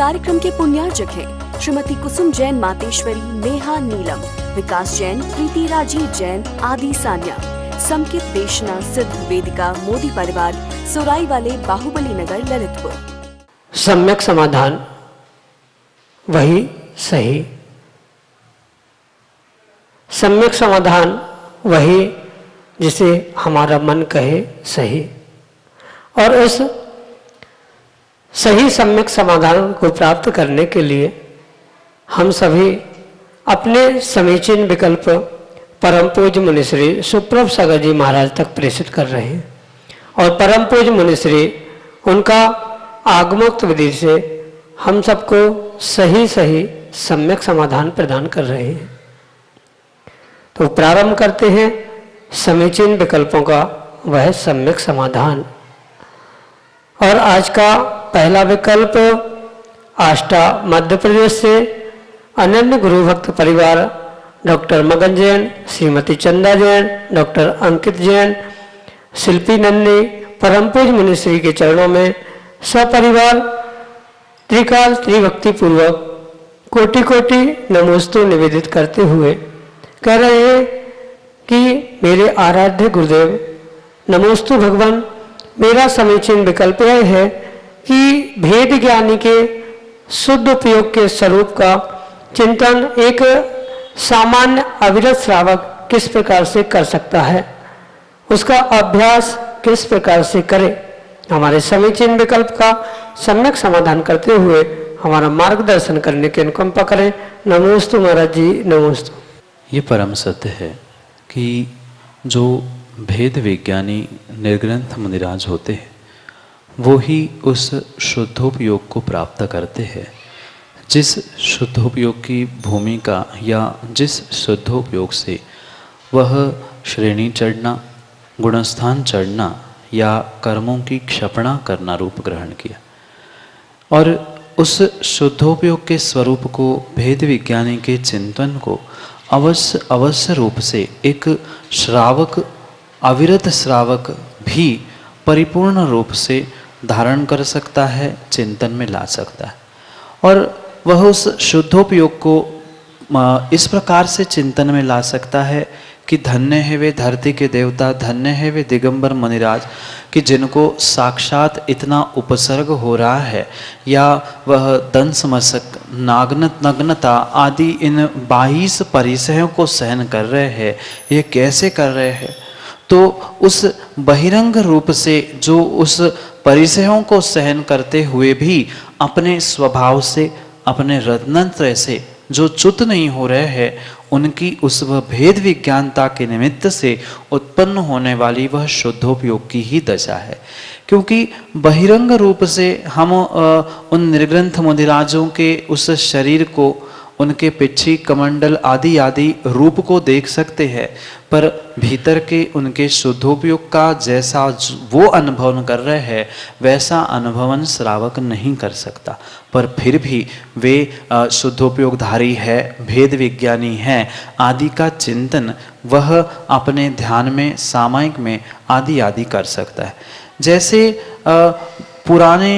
कार्यक्रम के पुण्यार्जक हैं श्रीमती कुसुम जैन मातेश्वरी, नेहा नीलम, विकास जैन, प्रीति राजीव जैन, आदि सान्या, समकित देशना, सिद्ध वेदिका, मोदी परिवार, सुराई वाले, बाहुबली नगर, ललितपुर। सम्यक समाधान वही सही, सम्यक समाधान वही जिसे हमारा मन कहे सही। और उस सही सम्यक समाधान को प्राप्त करने के लिए हम सभी अपने समीचीन विकल्प परम पूज्य मुनिश्री सुप्रभ सागर जी महाराज तक प्रेषित कर रहे हैं। और परम पूज्य मुनिश्री उनका आगमोक्त विधि से हम सबको सही सही सम्यक समाधान प्रदान कर रहे हैं। तो प्रारंभ करते हैं समीचीन विकल्पों का वह सम्यक समाधान। और आज का पहला विकल्प आष्टा मध्य प्रदेश से अनन्य गुरु भक्त परिवार डॉक्टर मगन जैन, श्रीमती चंदा जैन, डॉक्टर अंकित जैन, शिल्पी नन्दी परम पूज्य मुनिश्री के चरणों में सपरिवार त्रिकाल त्रिभक्ति पूर्वक कोटि कोटि नमोस्तु निवेदित करते हुए कह रहे हैं कि मेरे आराध्य गुरुदेव नमोस्तु भगवान। मेरा समीचीन विकल्प यह है कि भेद ज्ञानी के शुद्ध उपयोग के स्वरूप का चिंतन एक सामान्य अविरत श्रावक किस प्रकार से कर सकता है, उसका अभ्यास किस प्रकार से करे। हमारे समीचीन विकल्प का सम्यक समाधान करते हुए हमारा मार्गदर्शन करने की अनुकंपा करें। नमोस्तु महाराज जी, नमोस्तु। ये परम सत्य है कि जो भेद विज्ञानी निर्ग्रंथ मुनिराज होते हैं वो ही उस शुद्धोपयोग को प्राप्त करते हैं। जिस शुद्धोपयोग की भूमिका या जिस शुद्धोपयोग से वह श्रेणी चढ़ना, गुणस्थान चढ़ना या कर्मों की क्षपणा करना रूप ग्रहण किया, और उस शुद्धोपयोग के स्वरूप को भेद विज्ञानी के चिंतन को अवश्य रूप से एक श्रावक, अविरत श्रावक भी परिपूर्ण रूप से धारण कर सकता है, चिंतन में ला सकता है। और वह उस शुद्धोपयोग को इस प्रकार से चिंतन में ला सकता है कि धन्य है वे धरती के देवता, धन्य है वे दिगंबर मुनिराज कि जिनको साक्षात इतना उपसर्ग हो रहा है, या वह दंस मशक, नग्नता आदि इन 22 परिसयों को सहन कर रहे हैं। ये कैसे कर रहे हैं? तो उस बहिरंग रूप से जो उस परिसयों को सहन करते हुए भी अपने स्वभाव से, अपने रत्नत्रय से जो च्युत नहीं हो रहे हैं, उनकी उस वह भेद विज्ञानता के निमित्त से उत्पन्न होने वाली वह शुद्धोपयोग की ही दशा है। क्योंकि बहिरंग रूप से हम उन निर्ग्रंथ मुनिराजों के उस शरीर को, उनके पिछी कमंडल आदि आदि रूप को देख सकते हैं, पर भीतर के उनके शुद्धोपयोग का जैसा वो अनुभव कर रहे हैं वैसा अनुभवन श्रावक नहीं कर सकता। पर फिर भी वे शुद्धोपयोगधारी है, भेद विज्ञानी है आदि का चिंतन वह अपने ध्यान में, सामायिक में आदि आदि कर सकता है। जैसे पुराने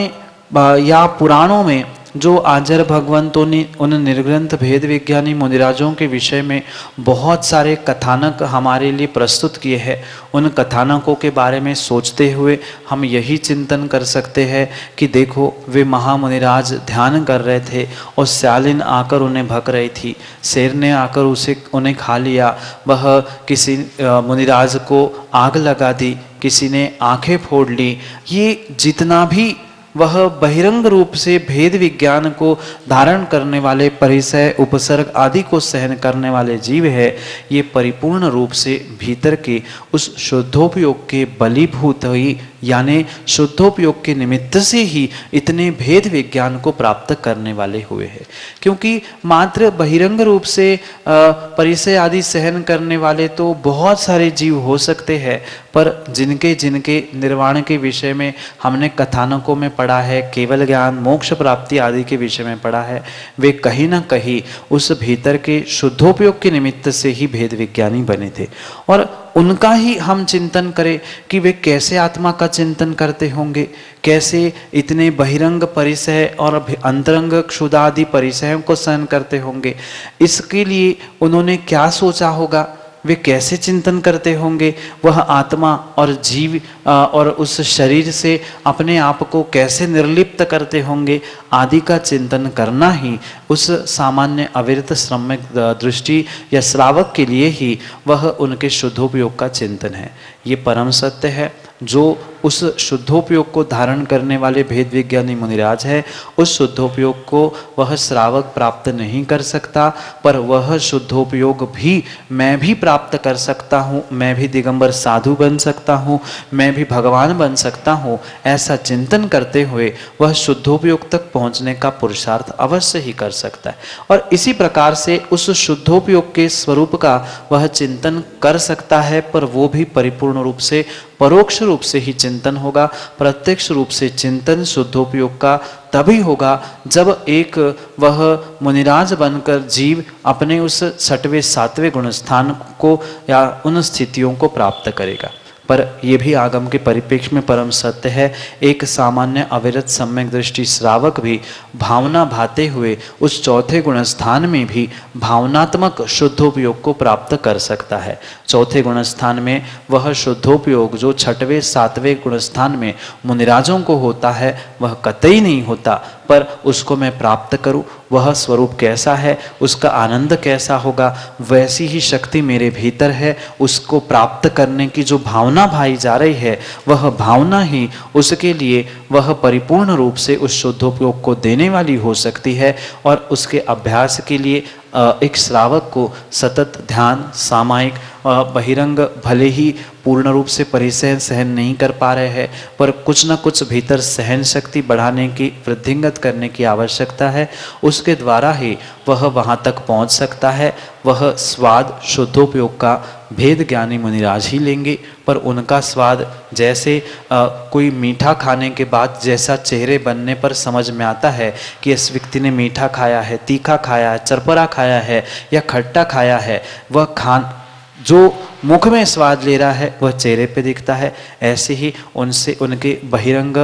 या पुराणों में जो आजर भगवंतों ने उन निर्ग्रंथ भेद विज्ञानी मुनिराजों के विषय में बहुत सारे कथानक हमारे लिए प्रस्तुत किए हैं, उन कथानकों के बारे में सोचते हुए हम यही चिंतन कर सकते हैं कि देखो वे महामुनिराज ध्यान कर रहे थे और स्यालिन आकर उन्हें भग रही थी, शेर ने आकर उन्हें खा लिया, वह किसी मुनिराज को आग लगा दी, किसी ने आंखें फोड़ ली। ये जितना भी वह बहिरंग रूप से भेद विज्ञान को धारण करने वाले, परिसय, उपसर्ग आदि को सहन करने वाले जीव है, ये परिपूर्ण रूप से भीतर के उस शुद्धोपयोग के बलीभूत ही, यानी शुद्धोपयोग के निमित्त से ही इतने भेद विज्ञान को प्राप्त करने वाले हुए हैं। क्योंकि मात्र बहिरंग रूप से परिसय आदि सहन करने वाले तो बहुत सारे जीव हो सकते हैं, पर जिनके जिनके निर्वाण के विषय में हमने कथानकों में पढ़ा है, केवल ज्ञान, मोक्ष प्राप्ति आदि के विषय में पढ़ा है, वे कहीं ना कहीं उस भीतर के शुद्धोपयोग के निमित्त से ही भेद विज्ञानी बने थे। और उनका ही हम चिंतन करें कि वे कैसे आत्मा का चिंतन करते होंगे, कैसे इतने बहिरंग परिसय और अंतरंग क्षुधादि परिसयों को सहन करते होंगे, इसके लिए उन्होंने क्या सोचा होगा, वे कैसे चिंतन करते होंगे, वह आत्मा और जीव और उस शरीर से अपने आप को कैसे निर्लिप्त करते होंगे आदि का चिंतन करना ही उस सामान्य अविरत श्रमिक दृष्टि या श्रावक के लिए ही वह उनके शुद्धोपयोग का चिंतन है। ये परम सत्य है। जो उस शुद्धोपयोग को धारण करने वाले भेद विज्ञानी मुनिराज है, उस शुद्धोपयोग को वह श्रावक प्राप्त नहीं कर सकता, पर वह शुद्धोपयोग भी मैं भी प्राप्त कर सकता हूँ, मैं भी दिगंबर साधु बन सकता हूँ, मैं भी भगवान बन सकता हूँ, ऐसा चिंतन करते हुए वह शुद्धोपयोग तक पहुँचने का पुरुषार्थ अवश्य ही कर सकता है। और इसी प्रकार से उस शुद्धोपयोग के स्वरूप का वह चिंतन कर सकता है, पर वो भी परिपूर्ण रूप से परोक्ष रूप से ही चिंतन होगा। प्रत्यक्ष रूप से चिंतन शुद्धोपयोग का तभी होगा जब एक वह मुनिराज बनकर जीव अपने उस 6वें 7वें गुणस्थान को या उन स्थितियों को प्राप्त करेगा। पर यह भी आगम के परिप्रेक्ष्य में परम सत्य है। एक सामान्य अविरत सम्यक दृष्टि श्रावक भी भावना भाते हुए उस 4थे गुणस्थान में भी भावनात्मक शुद्धोपयोग को प्राप्त कर सकता है। 4थे गुणस्थान में वह शुद्धोपयोग जो 6वें 7वें गुणस्थान में मुनिराजों को होता है वह कतई नहीं होता, पर उसको मैं प्राप्त करूं, वह स्वरूप कैसा है, उसका आनंद कैसा होगा, वैसी ही शक्ति मेरे भीतर है। उसको प्राप्त करने की जो भावना भाई जा रही है, वह भावना ही उसके लिए वह परिपूर्ण रूप से उस शुद्धोपयोग को देने वाली हो सकती है। और उसके अभ्यास के लिए एक श्रावक को सतत ध्यान, सामायिक बहिरंग भले ही पूर्ण रूप से परिसह सहन नहीं कर पा रहे हैं, पर कुछ न कुछ भीतर सहन शक्ति बढ़ाने की, वृद्धिंगत करने की आवश्यकता है। उसके द्वारा ही वह वहाँ तक पहुँच सकता है। वह स्वाद शुद्धोपयोग का भेद ज्ञानी मुनिराज ही लेंगे, पर उनका स्वाद जैसे कोई मीठा खाने के बाद जैसा चेहरे बनने पर समझ में आता है कि इस व्यक्ति ने मीठा खाया है, तीखा खाया है, चरपरा खाया है या खट्टा खाया है, वह जो मुख में स्वाद ले रहा है वह चेहरे पे दिखता है। ऐसे ही उनसे उनके बहिरंग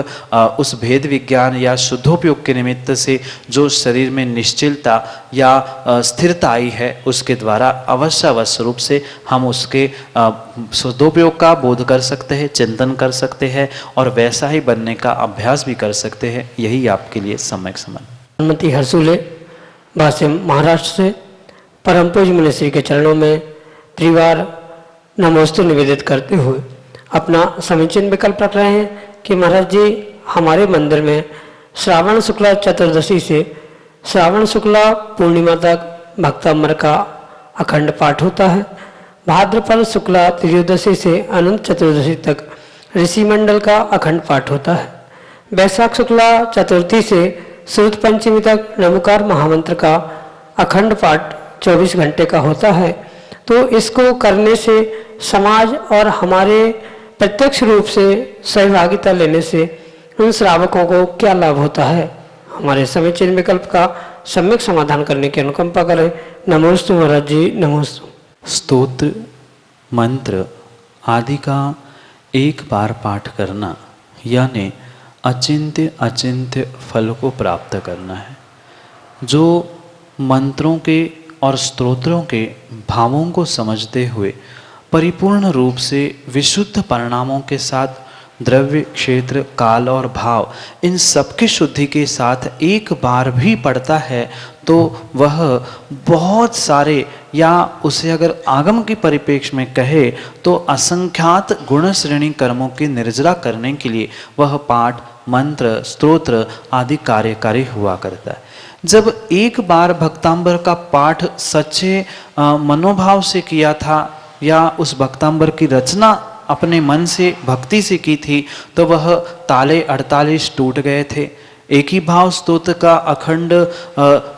उस भेद विज्ञान या शुद्धोपयोग के निमित्त से जो शरीर में निश्चलता या स्थिरता आई है, उसके द्वारा अवश्य रूप से हम उसके शुद्धोपयोग का बोध कर सकते हैं, चिंतन कर सकते हैं और वैसा ही बनने का अभ्यास भी कर सकते हैं। यही आपके लिए सम्यक समझ। हनुमति हरसुले भाष्य महाराष्ट्र से परम पूज्य मुनिश्री के चरणों में त्रिवार नमोस्तु निवेदित करते हुए अपना समीचीन विकल्प रख रहे हैं कि महाराज जी, हमारे मंदिर में श्रावण शुक्ला चतुर्दशी से श्रावण शुक्ला पूर्णिमा तक भक्तामर का अखंड पाठ होता है। भाद्रपद शुक्ला त्रयोदशी से अनंत चतुर्दशी तक ऋषि मंडल का अखंड पाठ होता है। वैशाख शुक्ला चतुर्थी से शुद्ध पंचमी तक नमोकार महामंत्र का अखंड पाठ 24 घंटे का होता है। तो इसको करने से समाज और हमारे प्रत्यक्ष रूप से सहभागिता लेने से उन श्रावकों को क्या लाभ होता है, हमारे समीचीन विकल्प का सम्यक समाधान करने की अनुकंपा करें। नमोस्तु महाराज जी, नमोस्तु। स्तोत्र मंत्र आदि का एक बार पाठ करना यानी अचिंत्य फल को प्राप्त करना है। जो मंत्रों के और स्तोत्रों के भावों को समझते हुए परिपूर्ण रूप से विशुद्ध परिणामों के साथ द्रव्य, क्षेत्र, काल और भाव इन सबकी शुद्धि के साथ एक बार भी पढ़ता है तो वह बहुत सारे, या उसे अगर आगम के परिप्रेक्ष्य में कहे तो असंख्यात गुण श्रेणी कर्मों की निर्जरा करने के लिए वह पाठ, मंत्र, स्तोत्र आदि कार्यकारी हुआ करता है। जब एक बार भक्तांबर का पाठ सच्चे मनोभाव से किया था या उस भक्तांबर की रचना अपने मन से, भक्ति से की थी, तो वह ताले 48 टूट गए थे। एक ही भाव स्तोत्र का अखंड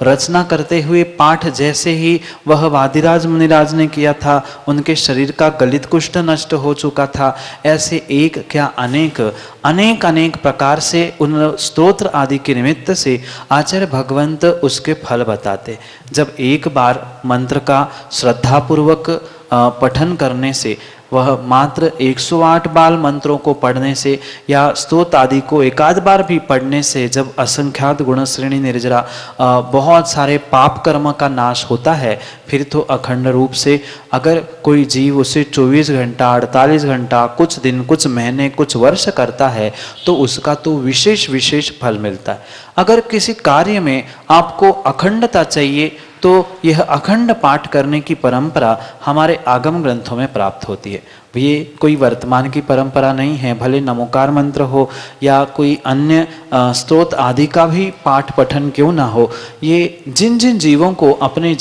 रचना करते हुए पाठ जैसे ही वह वादिराज मुनिराज ने किया था, उनके शरीर का गलित कुष्ठ नष्ट हो चुका था। ऐसे एक क्या अनेक अनेक अनेक प्रकार से उन स्तोत्र आदि के निमित्त से आचार्य भगवंत उसके फल बताते। जब एक बार मंत्र का श्रद्धापूर्वक पठन करने से, वह मात्र 108 बाल मंत्रों को पढ़ने से या स्तोत्र आदि को एकाध बार भी पढ़ने से जब असंख्यात गुण श्रेणी निर्जरा बहुत सारे पाप कर्म का नाश होता है, फिर तो अखंड रूप से अगर कोई जीव उसे 24 घंटा 48 घंटा कुछ दिन कुछ महीने कुछ वर्ष करता है तो उसका तो विशेष विशेष फल मिलता है। अगर किसी कार्य में आपको अखंडता चाहिए तो यह अखंड पाठ करने की परंपरा हमारे आगम ग्रंथों में प्राप्त होती है। ये कोई वर्तमान की परंपरा नहीं है, भले नमोकार मंत्र हो या कोई अन्य स्तोत्र आदि का भी पाठ पठन क्यों ना हो, ये जिन जिन जीवों को अपने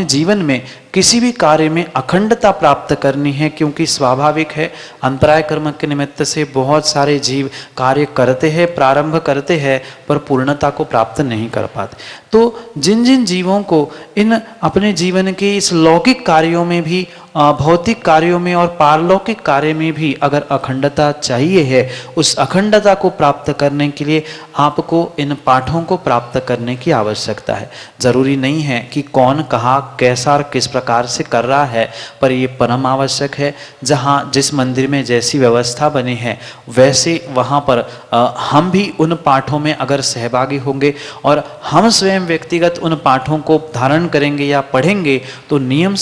जीवन में किसी भी कार्य में अखंडता प्राप्त करनी है, क्योंकि स्वाभाविक है अंतराय कर्म के निमित्त से बहुत सारे जीव कार्य करते हैं, प्रारंभ करते हैं, पर पूर्णता को प्राप्त नहीं कर पाते। तो जिन जिन जीवों को इन अपने जीवन के इस लौकिक कार्यों में भी, भौतिक कार्यों में और पारलौकिक कार्य में भी अगर अखंडता चाहिए है, उस अखंडता को प्राप्त करने के लिए आपको इन पाठों को प्राप्त करने की आवश्यकता है। जरूरी नहीं है कि कौन कहाँ कैसा और किस प्रकार से कर रहा है, पर ये परम आवश्यक है। जहाँ जिस मंदिर में जैसी व्यवस्था बनी है वैसे वहाँ पर हम भी उन पाठों में अगर सहभागी होंगे और हम स्वयं व्यक्तिगत उन पाठों को धारण करेंगे या पढ़ेंगे तो नियम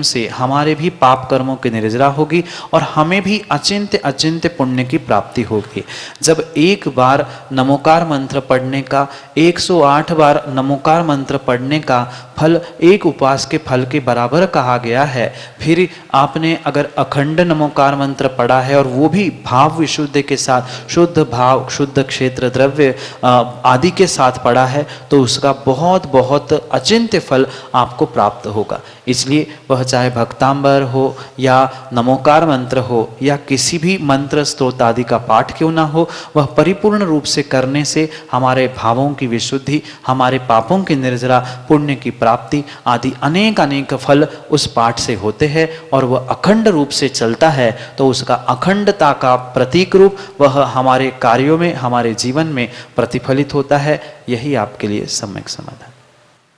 से हमारे भी पाप कर्मों की निर्जरा होगी और हमें भी अचिंत्य अचिंत्य पुण्य की प्राप्ति होगी। जब एक बार नमोकार मंत्र पढ़ने का, 108 बार नमोकार मंत्र पढ़ने का फल एक उपवास के फल के बराबर कहा गया है, फिर आपने अगर अखंड नमोकार मंत्र पढ़ा है और वो भी भाव विशुद्ध के साथ, शुद्ध भाव शुद्ध क्षेत्र द्रव्य आदि के साथ पढ़ा है, तो उसका बहुत बहुत अचिंत्य फल आपको प्राप्त होगा। इसलिए वह चाहे भक्तांबर हो या नमोकार मंत्र हो या किसी भी मंत्र स्तोत्र आदि का पाठ क्यों ना हो, वह परिपूर्ण रूप से करने से हमारे भावों की विशुद्धि, हमारे पापों की निर्जरा, पुण्य की प्राप्ति आदि अनेक अनेक फल उस पाठ से होते हैं और वह अखंड रूप से चलता है, तो उसका अखंडता का प्रतीक रूप वह हमारे कार्यों में, हमारे जीवन में प्रतिफलित होता है। यही आपके लिए सम्यक समाधान।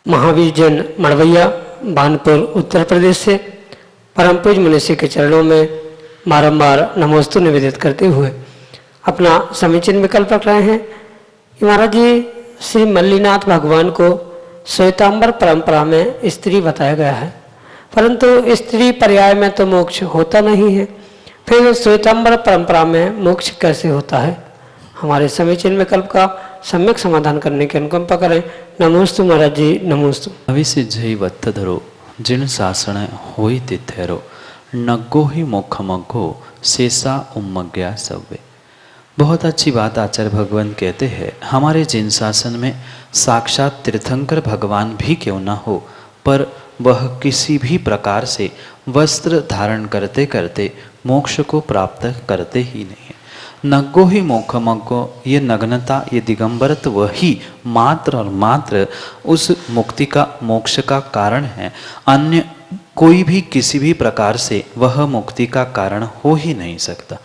महावीर जैन मड़वैया, भानपुर, उत्तर प्रदेश से परम पूज्य मनीषी के चरणों में बारंबार नमोस्तु निवेदित करते हुए अपना समीचीन विकल्प रख रहे हैं। महाराज जी, श्री मल्लीनाथ भगवान को श्वेतांबर परंपरा में स्त्री बताया गया है, परंतु स्त्री पर्याय में तो मोक्ष होता नहीं है, फिर श्वेतांबर परंपरा में मोक्ष कैसे होता है? हमारे समीचीन विकल्प का सम्यक समाधान करने की अनुकंपा करें। नमोस्तु महाराज जी, नमोस्तु। अविसिद्धि वत्त धरो जिन शासन होई तिथेरो, नग्गो ही मोक्ष मग्गो शेषा उम्मज्ञा सव्वे। बहुत अच्छी बात आचार्य भगवान कहते हैं, हमारे जिन शासन में साक्षात तीर्थंकर भगवान भी क्यों ना हो, पर वह किसी भी प्रकार से वस्त्र धारण करते करते मोक्ष को प्राप्त करते ही नहीं है। नग्गो ही मोक्ष मग्गो, ये नग्नता, ये दिगंबरत्व ही मात्र और मात्र उस मुक्ति का, मोक्ष का कारण है। अन्य कोई भी किसी भी प्रकार से वह मुक्ति का कारण हो ही नहीं सकता,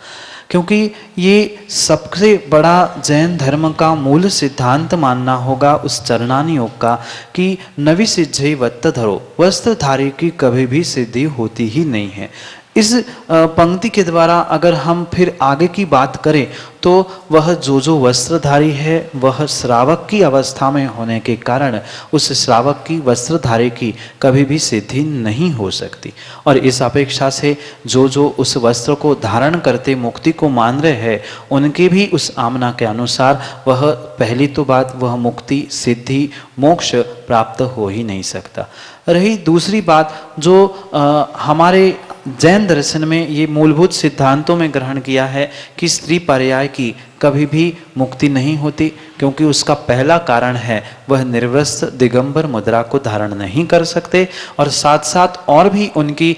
क्योंकि ये सबसे बड़ा जैन धर्म का मूल सिद्धांत मानना होगा उस चरणानी योग का कि नवि सिद्धि वत्त धरो, वस्त्रधारी की कभी भी सिद्धि होती ही नहीं है। इस पंक्ति के द्वारा अगर हम फिर आगे की बात करें तो वह जो वस्त्रधारी है वह श्रावक की अवस्था में होने के कारण उस श्रावक की, वस्त्रधारी की कभी भी सिद्धि नहीं हो सकती। और इस अपेक्षा से जो उस वस्त्र को धारण करते मुक्ति को मान रहे हैं, उनके भी उस आमना के अनुसार वह, पहली तो बात, वह मुक्ति, सिद्धि, मोक्ष प्राप्त हो ही नहीं सकता। रही दूसरी बात, जो हमारे जैन दर्शन में ये मूलभूत सिद्धांतों में ग्रहण किया है कि स्त्री पर्याय की कभी भी मुक्ति नहीं होती, क्योंकि उसका पहला कारण है वह निर्वस्त्र दिगंबर मुद्रा को धारण नहीं कर सकते, और साथ साथ और भी उनकी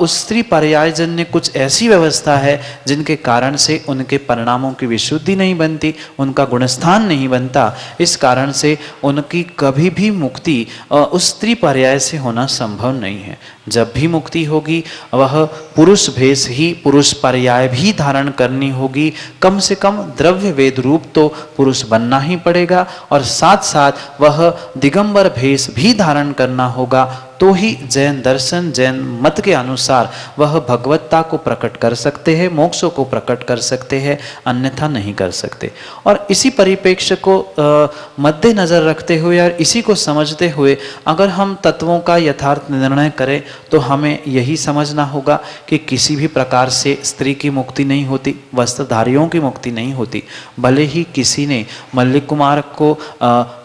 उस स्त्री पर्यायजन्य कुछ ऐसी व्यवस्था है जिनके कारण से उनके परिणामों की विशुद्धि नहीं बनती, उनका गुणस्थान नहीं बनता। इस कारण से उनकी कभी भी मुक्ति उस स्त्री पर्याय से होना संभव नहीं है। जब भी मुक्ति होगी वह पुरुष भेष ही, पुरुष पर्याय भी धारण करनी होगी। कम से कम द्रव्य वेद रूप तो पुरुष बनना ही पड़ेगा, और साथ साथ वह दिगंबर भेष भी धारण करना होगा, तो ही जैन दर्शन, जैन मत के अनुसार वह भगवत्ता को प्रकट कर सकते हैं, मोक्षों को प्रकट कर सकते हैं, अन्यथा नहीं कर सकते। और इसी परिप्रेक्ष्य को मद्देनजर रखते हुए और इसी को समझते हुए अगर हम तत्वों का यथार्थ निर्णय करें तो हमें यही समझना होगा कि किसी भी प्रकार से स्त्री की मुक्ति नहीं होती, वस्त्रधारियों की मुक्ति नहीं होती। भले ही किसी ने मल्लिक कुमार को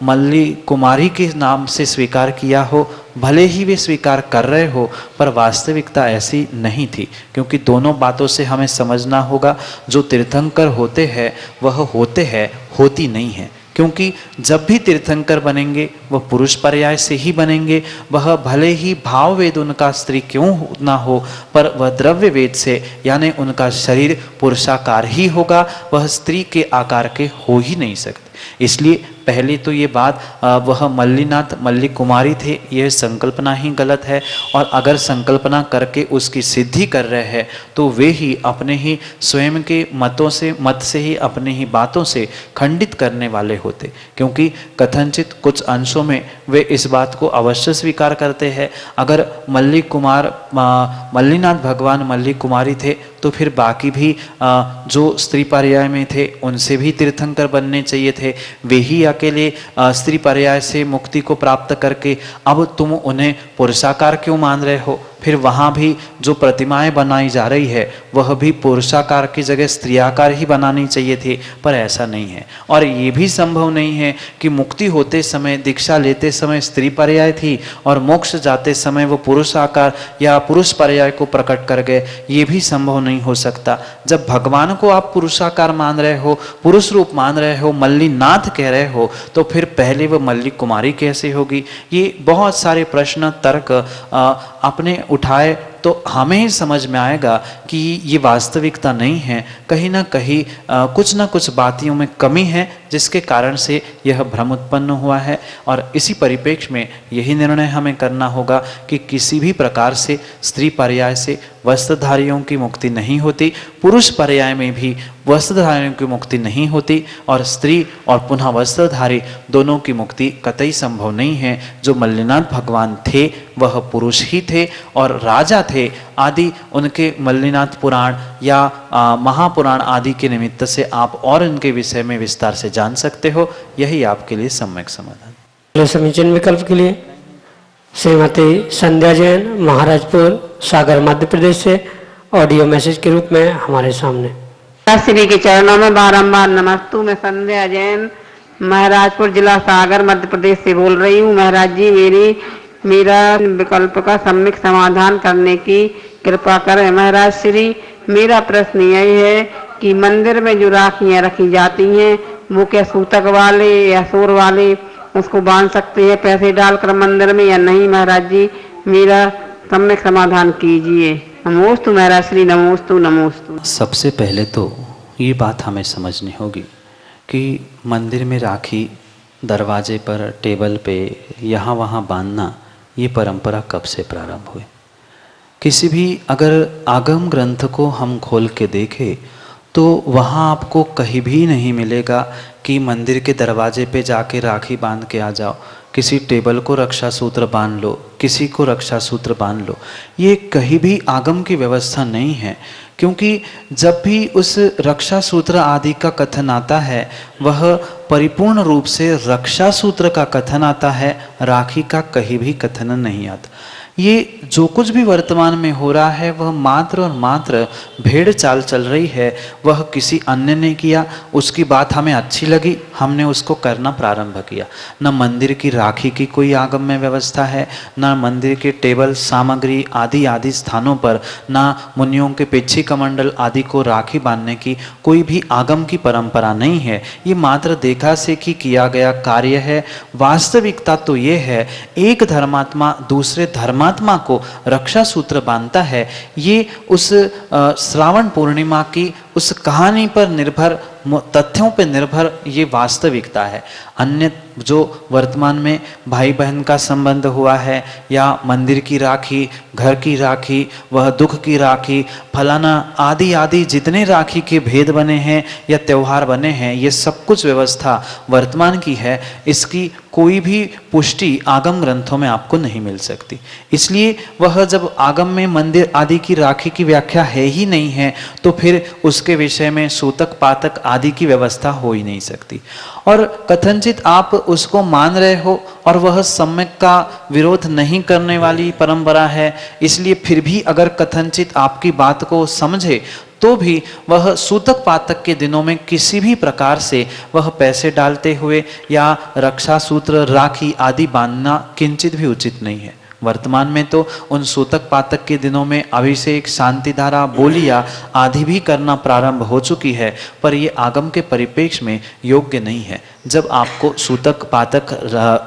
मल्लिक कुमारी के नाम से स्वीकार किया हो, भले ही वे स्वीकार कर रहे हो, पर वास्तविकता ऐसी नहीं थी। क्योंकि दोनों बातों से हमें समझना होगा, जो तीर्थंकर होते हैं वह होते हैं, होती नहीं है। क्योंकि जब भी तीर्थंकर बनेंगे वह पुरुष पर्याय से ही बनेंगे। वह भले ही भाव वेद उनका स्त्री क्यों ना हो, पर वह द्रव्य वेद से, यानी उनका शरीर पुरुषाकार ही होगा, वह स्त्री के आकार के हो ही नहीं सकते। इसलिए पहले तो ये बात वह मल्लिनाथ मल्लिक कुमारी थे, यह संकल्पना ही गलत है। और अगर संकल्पना करके उसकी सिद्धि कर रहे हैं तो वे ही अपने ही स्वयं के मत से ही, अपने ही बातों से खंडित करने वाले होते। क्योंकि कथनचित कुछ अंशों में वे इस बात को अवश्य स्वीकार करते हैं। अगर मल्लिक कुमार मल्लिनाथ भगवान मल्लिक कुमारी थे तो फिर बाकी भी जो स्त्री पर्याय में थे उनसे भी तीर्थंकर बनने चाहिए थे। वे ही अकेले स्त्री पर्याय से मुक्ति को प्राप्त करके अब तुम उन्हें पुरुषाकार क्यों मान रहे हो? फिर वहाँ भी जो प्रतिमाएं बनाई जा रही है वह भी पुरुषाकार की जगह स्त्रियाकार ही बनानी चाहिए थी, पर ऐसा नहीं है। और ये भी संभव नहीं है कि मुक्ति होते समय, दीक्षा लेते समय स्त्री पर्याय थी और मोक्ष जाते समय वो पुरुष आकार या पुरुष पर्याय को प्रकट कर गए, ये भी संभव नहीं हो सकता। जब भगवान को आप पुरुषाकार मान रहे हो, पुरुष रूप मान रहे हो, मल्लिनाथ कह रहे हो, तो फिर पहले वह मल्लिक कुमारी कैसे होगी? ये बहुत सारे प्रश्न तर्क अपने उठाए तो हमें ही समझ में आएगा कि ये वास्तविकता नहीं है। कहीं ना कहीं कुछ ना कुछ बातियों में कमी है, जिसके कारण से यह भ्रम उत्पन्न हुआ है। और इसी परिप्रेक्ष्य में यही निर्णय हमें करना होगा कि किसी भी प्रकार से स्त्री पर्याय से वस्त्रधारियों की मुक्ति नहीं होती, पुरुष पर्याय में भी वस्त्रधारियों की मुक्ति नहीं होती, और स्त्री और पुनः वस्त्रधारी दोनों की मुक्ति कतई संभव नहीं है। जो मल्लिनाथ भगवान थे वह पुरुष ही थे और राजा थे आदि। उनके मल्लिनाथ पुराण या महापुराण आदि के निमित्त से आप और उनके विषय में विस्तार से जान सकते हो। यही आपके लिए सम्यक समाधान। समीचीन विकल्प के लिए श्रीमती संध्या जैन, महाराजपुर, सागर, मध्य प्रदेश से ऑडियो मैसेज के रूप में हमारे सामने। श्री के चरणों में बारंबार नमस्तु। मैं संध्या जैन, महाराजपुर जिला, सागर, मध्य प्रदेश से बोल रही हूँ। महाराज जी, मेरा विकल्प का सम्यक समाधान करने की कृपा करें। महाराज श्री, मेरा प्रश्न यही है कि मंदिर में जो राखियाँ रखी जाती हैं वो क्या सूतक वाले या सोर वाले उसको बांध सकते हैं पैसे डालकर मंदिर में या नहीं? महाराज जी, मेरा सम्यक समाधान कीजिए। नमोस्तु महाराज श्री, नमोस्तु नमोस्तु। सबसे पहले तो ये बात हमें समझनी होगी कि मंदिर में राखी दरवाजे पर, टेबल पे, यहाँ वहाँ बांधना ये परंपरा कब से प्रारंभ हुई? किसी भी अगर आगम ग्रंथ को हम खोल के देखें तो वहाँ आपको कहीं भी नहीं मिलेगा कि मंदिर के दरवाजे पे जाके राखी बांध के आ जाओ, किसी टेबल को रक्षा सूत्र बांध लो, किसी को रक्षा सूत्र बांध लो। ये कहीं भी आगम की व्यवस्था नहीं है। क्योंकि जब भी उस रक्षा सूत्र आदि का कथन आता है वह परिपूर्ण रूप से रक्षा सूत्र का कथन आता है, राखी का कहीं भी कथन नहीं आता। ये जो कुछ भी वर्तमान में हो रहा है वह मात्र और मात्र भेड़ चाल चल रही है। वह किसी अन्य ने किया, उसकी बात हमें अच्छी लगी, हमने उसको करना प्रारंभ किया। न मंदिर की राखी की कोई आगम में व्यवस्था है, न मंदिर के टेबल सामग्री आदि आदि स्थानों पर, न मुनियों के पिछी कमंडल आदि को राखी बांधने की कोई भी आगम की परंपरा नहीं है। ये मात्र देखा से कि किया गया कार्य है। वास्तविकता तो ये है, एक धर्मात्मा दूसरे धर्मात्मा को रक्षा सूत्र बांधता है। ये उस श्रावण पूर्णिमा की उस कहानी पर निर्भर, तथ्यों पर निर्भर ये वास्तविकता है। अन्य जो वर्तमान में भाई बहन का संबंध हुआ है, या मंदिर की राखी, घर की राखी, वह दुख की राखी, फलाना आदि आदि जितने राखी के भेद बने हैं या त्यौहार बने हैं, ये सब कुछ व्यवस्था वर्तमान की है। इसकी कोई भी पुष्टि आगम ग्रंथों में आपको नहीं मिल सकती। इसलिए वह जब आगम में मंदिर आदि की राखी की व्याख्या है ही नहीं है, तो फिर उसके विषय में सूतक पातक आदि की व्यवस्था हो ही नहीं सकती। और कथनचित आप उसको मान रहे हो और वह सम्यक का विरोध नहीं करने वाली परंपरा है, इसलिए फिर भी अगर कथनचित आपकी बात को समझे तो भी वह सूतक पातक के दिनों में किसी भी प्रकार से वह पैसे डालते हुए या रक्षा सूत्र राखी आदि बांधना किंचित भी उचित नहीं है। वर्तमान में तो उन सूतक पातक के दिनों में अभिषेक, शांति धारा, बोलिया आदि भी करना प्रारंभ हो चुकी है, पर ये आगम के परिप्रेक्ष्य में योग्य नहीं है। जब आपको सूतक पातक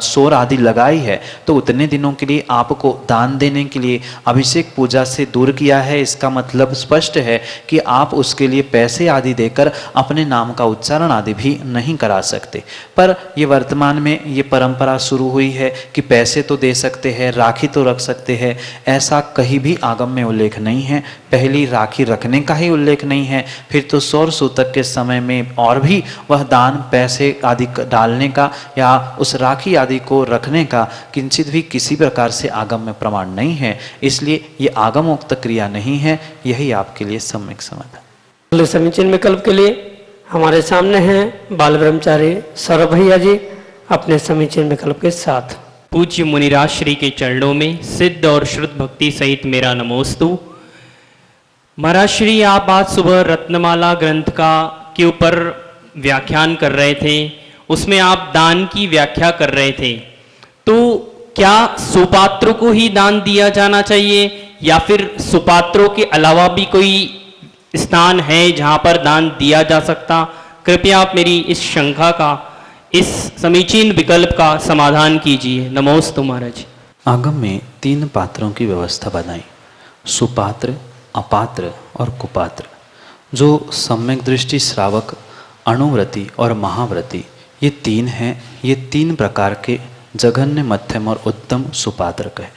सोर आदि लगाई है तो उतने दिनों के लिए आपको दान देने के लिए अभिषेक पूजा से दूर किया है। इसका मतलब स्पष्ट है कि आप उसके लिए पैसे आदि देकर अपने नाम का उच्चारण आदि भी नहीं करा सकते। पर ये वर्तमान में ये परंपरा शुरू हुई है कि पैसे तो दे सकते हैं, राखी तो रख सकते हैं, ऐसा कहीं भी आगम में उल्लेख नहीं है। पहली राखी रखने का ही उल्लेख नहीं है, फिर तो सौर सूतक के समय में और भी वह दान पैसे आदि डालने का या उस राखी आदि को रखने का किंचित भी किसी प्रकार से आगम में प्रमाण नहीं है। इसलिए ये आगमोक्त क्रिया नहीं है। यही आपके लिए सम्यक समाधान। समीचीन विकल्प के लिए हमारे सामने हैं बाल ब्रह्मचारी सौरभ भैया जी अपने समीचीन विकल्प के साथ। पूज्य मुनिराज श्री के चरणों में सिद्ध और शुद्ध भक्ति सहित मेरा नमोस्तु। महाराज श्री, आप आज सुबह रत्नमाला ग्रंथ के ऊपर व्याख्यान कर रहे थे, उसमें आप दान की व्याख्या कर रहे थे। तो क्या सुपात्रों को ही दान दिया जाना चाहिए या फिर सुपात्रों के अलावा भी कोई स्थान है जहां पर दान दिया जा सकता? कृपया आप मेरी इस शंका का, इस समीचीन विकल्प का समाधान कीजिए। नमोस्तु महाराज। आगम में 3 पात्रों की व्यवस्था बनाई, सुपात्र, अपात्र और कुपात्र। जो सम्यक दृष्टि श्रावक, अणुव्रती और महाव्रती, ये 3 हैं। ये 3 प्रकार के जघन्य, मध्यम और उत्तम सुपात्रक है,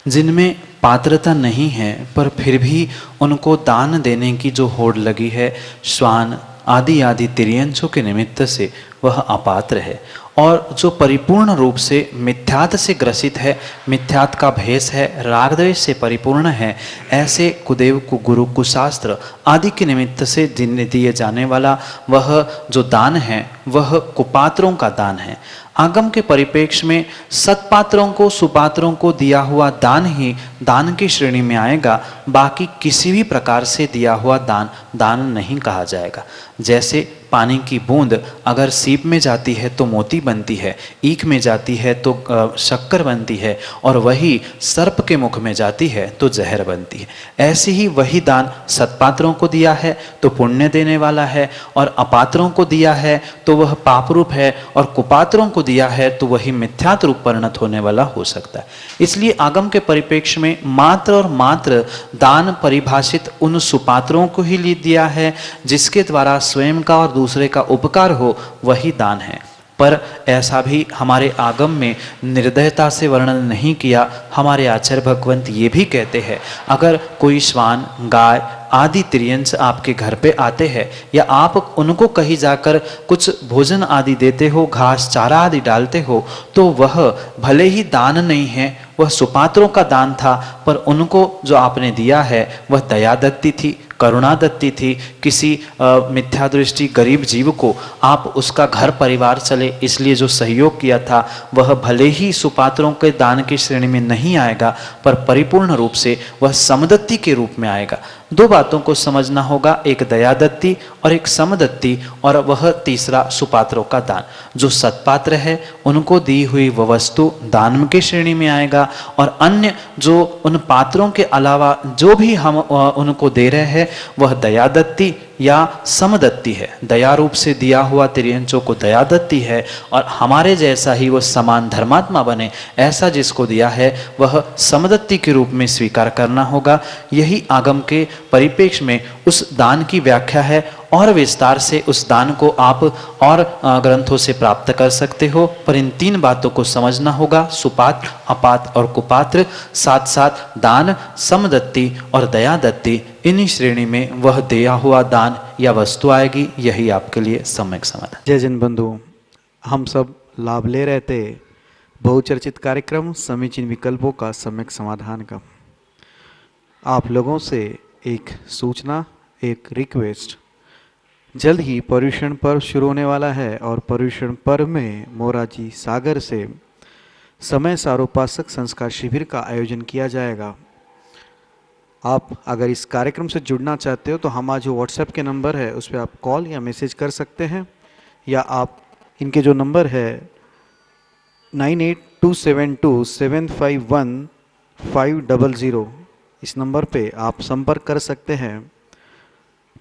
जिनमें पात्रता नहीं है पर फिर भी उनको दान देने की जो होड़ लगी है श्वान आदि आदि तिर्यंशों के निमित्त से, वह अपात्र है। और जो परिपूर्ण रूप से मिथ्यात से ग्रसित है, मिथ्यात का भेष है, राग द्वेष से परिपूर्ण है, ऐसे कुदेव, कुगुरु, कुशास्त्र आदि के निमित्त से जिन्हें दिए जाने वाला वह जो दान है वह कुपात्रों का दान है। आगम के परिप्रेक्ष्य में सत्पात्रों को, सुपात्रों को दिया हुआ दान ही दान की श्रेणी में आएगा। बाकी किसी भी प्रकार से दिया हुआ दान दान नहीं कहा जाएगा। जैसे पानी की बूंद अगर सीप में जाती है तो मोती बनती है, ईख में जाती है तो शक्कर बनती है, और वही सर्प के मुख में जाती है तो जहर बनती है। ऐसे ही वही दान सत्पात्रों को दिया है तो पुण्य देने वाला है, और अपात्रों को दिया है तो वह पाप रूप है, और कुपात्रों को दिया है तो वही मिथ्यात रूप परिणत होने वाला हो सकता है। इसलिए आगम के परिप्रेक्ष्य में मात्र और मात्र दान परिभाषित उन सुपात्रों को ही ले दिया है जिसके द्वारा स्वयं का और दूसरे का उपकार हो, वही दान है। पर ऐसा भी हमारे आगम में निर्दयता से वर्णन नहीं किया। हमारे आचार्य भगवंत ये भी कहते हैं, अगर कोई श्वान, गाय आदि तिर्यंश आपके घर पे आते हैं या आप उनको कहीं जाकर कुछ भोजन आदि देते हो, घास चारा आदि डालते हो, तो वह भले ही दान नहीं है, वह सुपात्रों का दान था, पर उनको जो आपने दिया है वह दया दत्ती थी, करुणा दत्ती थी। किसी मिथ्या दृष्टि गरीब जीव को आप उसका घर परिवार चले इसलिए जो सहयोग किया था वह भले ही सुपात्रों के दान की श्रेणी में नहीं आएगा, पर परिपूर्ण रूप से वह समदत्ती के रूप में आएगा। दो बातों को समझना होगा, एक दयादत्ती और एक समदत्ती, और वह तीसरा सुपात्रों का दान। जो सत्पात्र है उनको दी हुई वह वस्तु दान की श्रेणी में आएगा, और अन्य जो उन पात्रों के अलावा जो भी हम उनको दे रहे हैं वह दयादत्ती या समदत्ती है। दया रूप से दिया हुआ तिर्यंचों को दयादत्ती है, और हमारे जैसा ही वह समान धर्मात्मा बने ऐसा जिसको दिया है वह समदत्ती के रूप में स्वीकार करना होगा। यही आगम के परिप्रेक्ष्य में उस दान की व्याख्या है, और विस्तार से उस दान को आप और ग्रंथों से प्राप्त कर सकते हो, पर इन तीन बातों को समझना होगा, सुपात्र, अपात्र और कुपात्र, साथ साथ दान, समदत्ती और दयादत्ती, इन्हीं श्रेणी में वह दिया हुआ दान या वस्तु आएगी। यही आपके लिए सम्यक समाधान। जय जन बंधु, हम सब लाभ ले रहे थे बहुचर्चित कार्यक्रम समीचीन विकल्पों का सम्यक समाधान का। आप लोगों से एक सूचना, एक रिक्वेस्ट, जल्द ही पर्युषण पर्व शुरू होने वाला है, और पर्युषण पर्व में मोरारजी सागर से समय सारोपासक संस्कार शिविर का आयोजन किया जाएगा। आप अगर इस कार्यक्रम से जुड़ना चाहते हो तो हमारा जो व्हाट्सएप के नंबर है उस पर आप कॉल या मैसेज कर सकते हैं, या आप इनके जो नंबर है 98272751 इस नंबर पे आप संपर्क कर सकते हैं।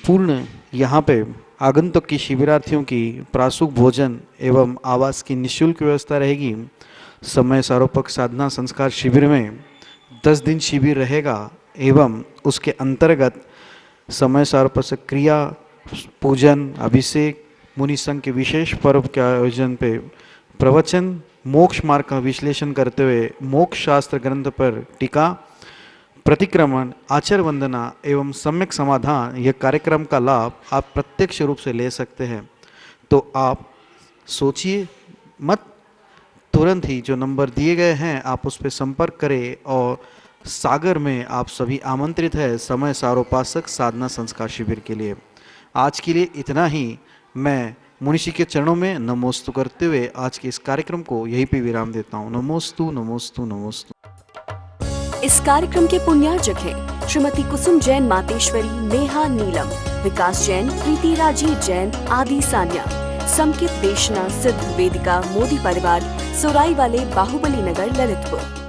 पूर्ण यहाँ पे आगंतुक की शिविरार्थियों की प्रासूक भोजन एवं आवास की निःशुल्क व्यवस्था रहेगी। समय सारोपक साधना संस्कार शिविर में 10 दिन शिविर रहेगा, एवं उसके अंतर्गत समय सारोपक क्रिया, पूजन, अभिषेक, मुनि संघ के विशेष पर्व के आयोजन पे प्रवचन, मोक्ष मार्ग का विश्लेषण करते हुए मोक्ष शास्त्र ग्रंथ पर टीका, प्रतिक्रमण, आचार वंदना एवं सम्यक समाधान, यह कार्यक्रम का लाभ आप प्रत्यक्ष रूप से ले सकते हैं। तो आप सोचिए मत, तुरंत ही जो नंबर दिए गए हैं आप उस पर संपर्क करें, और सागर में आप सभी आमंत्रित है समय सारोपासक साधना संस्कार शिविर के लिए। आज के लिए इतना ही। मैं मुनिषी के चरणों में नमोस्तु करते हुए आज के इस कार्यक्रम को यहीं पे विराम देता हूँ। नमोस्तु नमोस्तु नमोस्तु। इस कार्यक्रम के पुण्यार्जक हैं श्रीमती कुसुम जैन मातेश्वरी, नेहा नीलम, विकास जैन, प्रीति राजी जैन, आदि सान्या, समकित देशना सिद्ध वेदिका मोदी परिवार, सोराई वाले, बाहुबली नगर, ललितपुर।